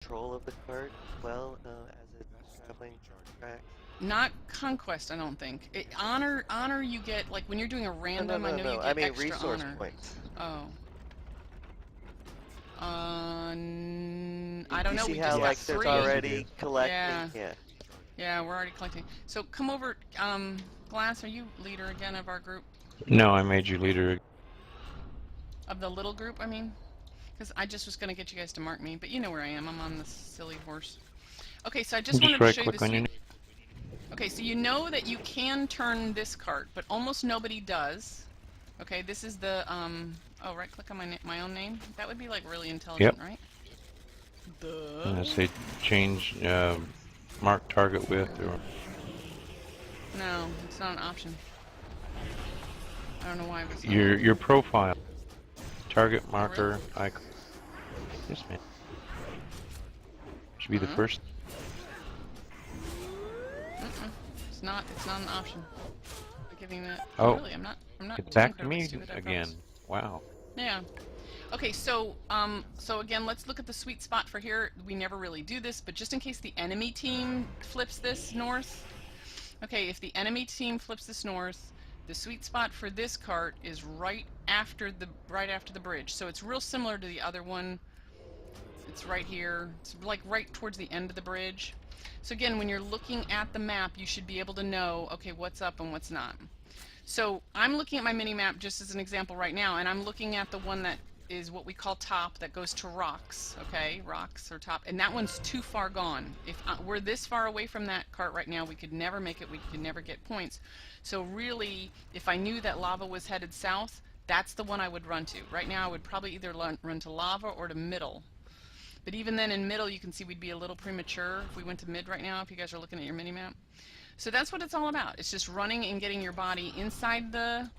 control of the cart as well as it's traveling tracks? Not conquest, I don't think. Honor you get, like, when you're doing a No, no, random, I no, know you no. I get mean extra resource honor. points. Oh. I don't You know, see we how just got like there's 3. Yes, you already do. collecting? Yeah. Yeah. Yeah, we're already collecting. So come over, Glass, are you leader again of our group? No, I made you leader. Of the little group, I mean? Because I just was going to get you guys to mark me, but you know where I am. I'm on this silly horse. Okay, so I just Just wanted to right show you the click on your sweet... name. Okay, so you know that you can turn this cart, but almost nobody does. Okay, this is the, oh, right click on my own name? That would be, like, really intelligent, Yep. right? And I Duh. say change mark target with or No, it's not an option. I don't know why it was not. your profile. Target Oh, really? marker icon. Yes, man. Should be the Uh-huh. first. It's not an option. I'm giving that... Oh, Really, I'm not it's doing back to incredibly me stupid, I again. promise. Wow. Yeah. Okay, so again, let's look at the sweet spot for here. We never really do this, but just in case the enemy team flips this north. Okay, if the enemy team flips this north, the sweet spot for this cart is right after the bridge. So it's real similar to the other one. It's right here. It's like right towards the end of the bridge. So again, when you're looking at the map, you should be able to know, okay, what's up and what's not. So I'm looking at my mini map just as an example right now, and I'm looking at the one that is what we call top, that goes to rocks, okay, rocks or top, and that one's too far gone. If we're this far away from that cart right now, we could never make it, we could never get points. So really, if I knew that lava was headed south, that's the one I would run to. Right now I would probably either run to lava or to middle. But even then in middle, you can see we'd be a little premature if we went to mid right now, if you guys are looking at your mini map. So that's what it's all about. It's just running and getting your body inside the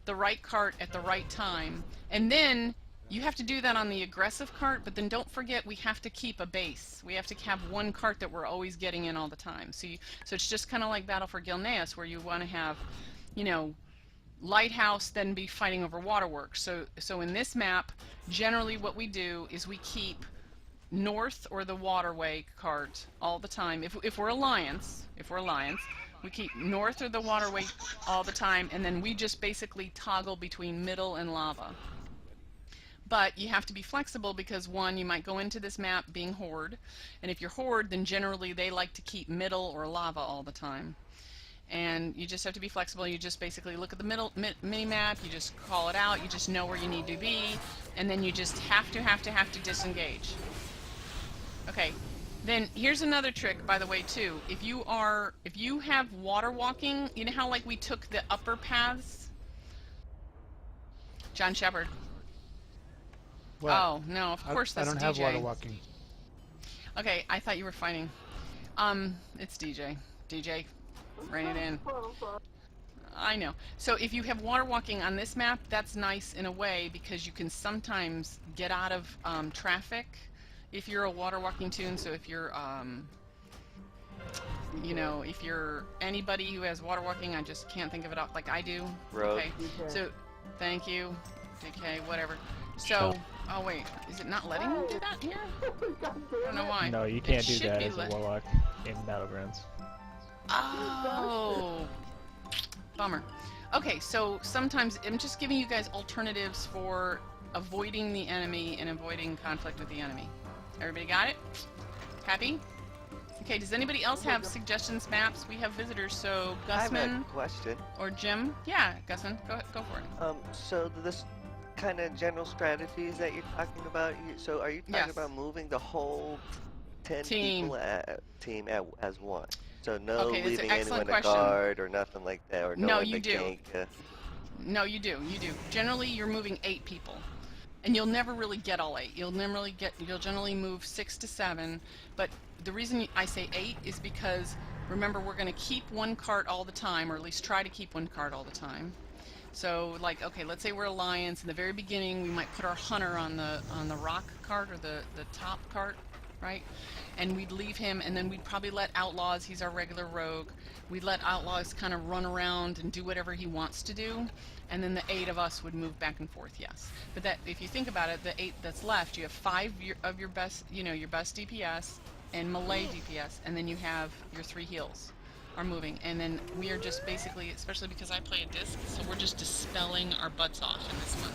right cart at the right time. And then you have to do that on the aggressive cart, but then don't forget we have to keep a base. We have to have one cart that we're always getting in all the time. So it's just kind of like Battle for Gilneas, where you want to have, you know, lighthouse, then be fighting over waterworks. So in this map, generally what we do is we keep north or the waterway cart all the time. If we're alliance, we keep north or the waterway all the time, and then we just basically toggle between middle and lava. But you have to be flexible because, one, you might go into this map being horde, and if you're horde, then generally they like to keep middle or lava all the time. And you just have to be flexible. You just basically look at the mini map, you just call it out, you just know where you need to be, and then you just have to disengage. Okay, then here's another trick, by the way, too. If you have water walking, you know how like we took the upper paths? John Shepard. What? Oh, no, of course I that's don't DJ. have water walking. Okay, I thought you were fighting. It's DJ. DJ, rein it in. I know. So if you have water walking on this map, that's nice in a way because you can sometimes get out of traffic if you're a water walking toon. So if you're, you know, if you're anybody who has water walking, I just can't think of it off like I do. Rogue. Okay. So thank you, DK, whatever. So, oh wait, is it not letting me do that here? I don't know why. No, you can't do should that be as a warlock in Battlegrounds. Oh, bummer. Okay, so sometimes I'm just giving you guys alternatives for avoiding the enemy and avoiding conflict with the enemy. Everybody got it? Happy? Okay, does anybody else have suggestions, maps? We have visitors, so I have a Gusman question. or Jim? Yeah, Gusman, go for it. So this kind of general strategies that you're talking about, so are you talking Yes. about moving the whole 10 Team. people team as one? So no Okay, that's an leaving excellent anyone to question. guard or nothing like that, or No, one you to do. gank. No, you do. Generally, you're moving 8 people. And you'll never really get all 8. You'll generally move 6 to 7. But the reason I say 8 is because, remember, we're going to keep one cart all the time, or at least try to keep one cart all the time. So, like, okay, let's say we're Alliance. In the very beginning, we might put our hunter on the rock cart or the top cart. right? And we'd leave him, and then we'd probably let Outlaws, he's our regular rogue, we'd let Outlaws kind of run around and do whatever he wants to do, and then the 8 of us would move back and forth, yes. But that, if you think about it, the 8 that's left, you have 5 of your best, you know, your best DPS and melee DPS, and then you have your 3 heals are moving, and then we are just basically, especially because I play a disc, so we're just dispelling our butts off in this one.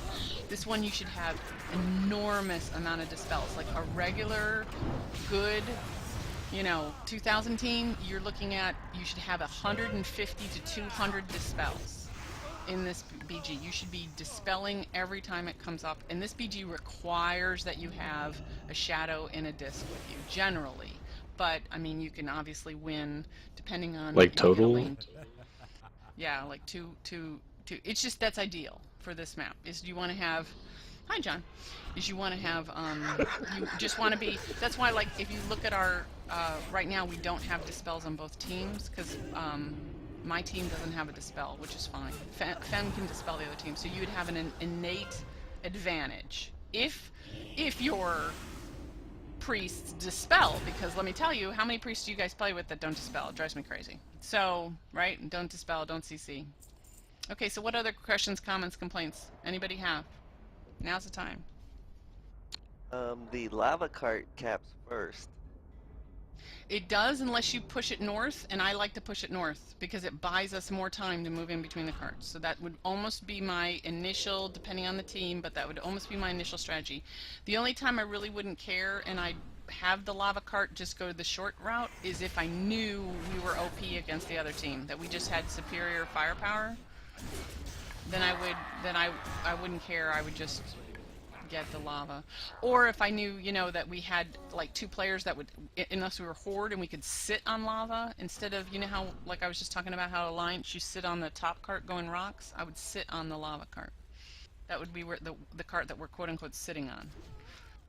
This one you should have enormous amount of dispels, like a regular, good, you know, 2000 team, you're looking at, you should have 150 to 200 dispels in this BG. You should be dispelling every time it comes up, and this BG requires that you have a shadow and a disc with you, generally. But, I mean, you can obviously win depending on... Like total? Yeah, like two. It's just, that's ideal for this map, is you want to have... Hi, John. Is you want to have, you just want to be... That's why, like, if you look at our... right now, we don't have dispels on both teams, because my team doesn't have a dispel, which is fine. Fem can dispel the other team, so you would have an innate advantage. If your priests dispel, because let me tell you, how many priests do you guys play with that don't dispel? It drives me crazy. So, right? Don't dispel, don't CC. Okay, so what other questions, comments, complaints anybody have? Now's the time. The lava cart caps first. It does unless you push it north, and I like to push it north because it buys us more time to move in between the carts. So that would almost be my initial, depending on the team, but that would almost be my initial strategy. The only time I really wouldn't care and I'd have the lava cart just go the short route is if I knew we were OP against the other team, that we just had superior firepower. Then I wouldn't care. I would just get the lava. Or if I knew, you know, that we had like 2 players that would, unless we were horde and we could sit on lava instead of, you know how, like I was just talking about how Alliance, you sit on the top cart going rocks, I would sit on the lava cart. That would be where the cart that we're quote unquote sitting on.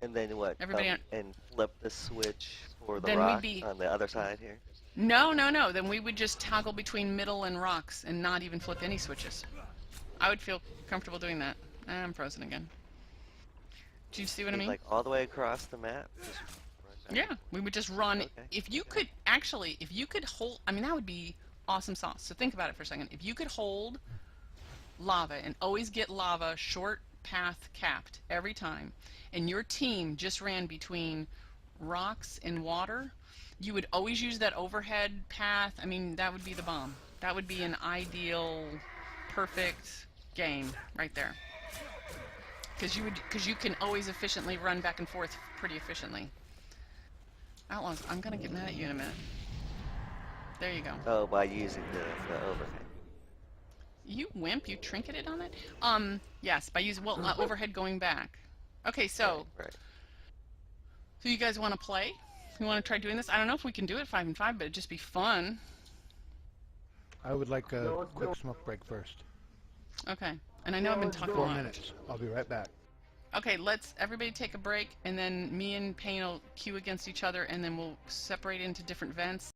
And then what? Everybody and flip the switch for the then rock we'd be, on the other side here? No. Then we would just toggle between middle and rocks and not even flip any switches. I would feel comfortable doing that. I'm frozen again. Do you see what I mean? Like all the way across the map? Yeah, we would just run. Okay. If you could hold, I mean, that would be awesome sauce. So think about it for a second. If you could hold lava and always get lava short path capped every time, and your team just ran between rocks and water, you would always use that overhead path. I mean, that would be the bomb. That would be an ideal, perfect game right there. Because you can always efficiently run back and forth pretty efficiently. Outlaws, I'm gonna get mad at you in a minute. There you go. Oh, by using the overhead. You wimp, you trinketed on it? Yes, by using, well, overhead going back. Okay, so. Right. So you guys want to play? You want to try doing this? I don't know if we can do it 5 and 5, but it'd just be fun. I would like a quick smoke break first. Okay. And I know I've been talking a 4 lot. minutes. I'll be right back. Okay, let's everybody take a break, and then me and Payne will queue against each other, and then we'll separate into different vents.